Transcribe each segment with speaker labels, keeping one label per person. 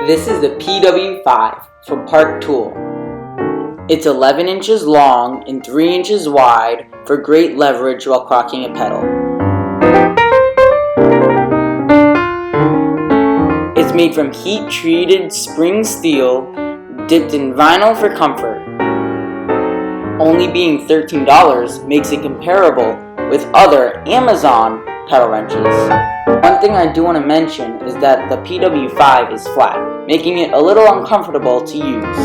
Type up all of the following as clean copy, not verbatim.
Speaker 1: This is the PW5 from Park Tool. It's 11 inches long and 3 inches wide for great leverage while crocking a pedal. It's made from heat-treated spring steel, dipped in vinyl for comfort. Only being $13 makes it comparable with other Amazon pedal wrenches. One thing I do want to mention is that the PW5 is flat, making it a little uncomfortable to use.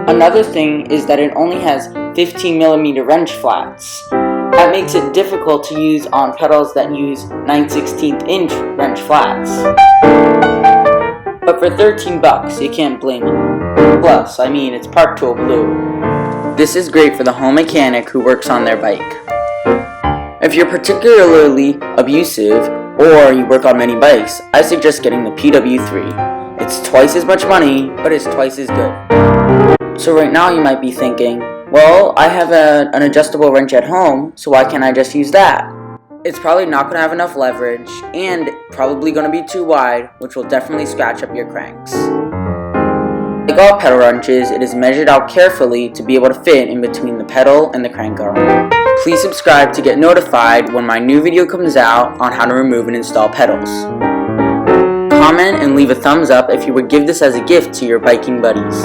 Speaker 1: Another thing is that it only has 15mm wrench flats. That makes it difficult to use on pedals that use 9/16 inch wrench flats. But for $13, you can't blame it. Plus, it's Park Tool Blue. This is great for the home mechanic who works on their bike. If you're particularly abusive or you work on many bikes, I suggest getting the PW3. It's twice as much money, but it's twice as good. So right now you might be thinking, well, I have an adjustable wrench at home, so why can't I just use that? It's probably not going to have enough leverage, and probably going to be too wide, which will definitely scratch up your cranks. Like all pedal wrenches, it is measured out carefully to be able to fit in between the pedal and the crank arm. Please subscribe to get notified when my new video comes out on how to remove and install pedals. Comment and leave a thumbs up if you would give this as a gift to your biking buddies.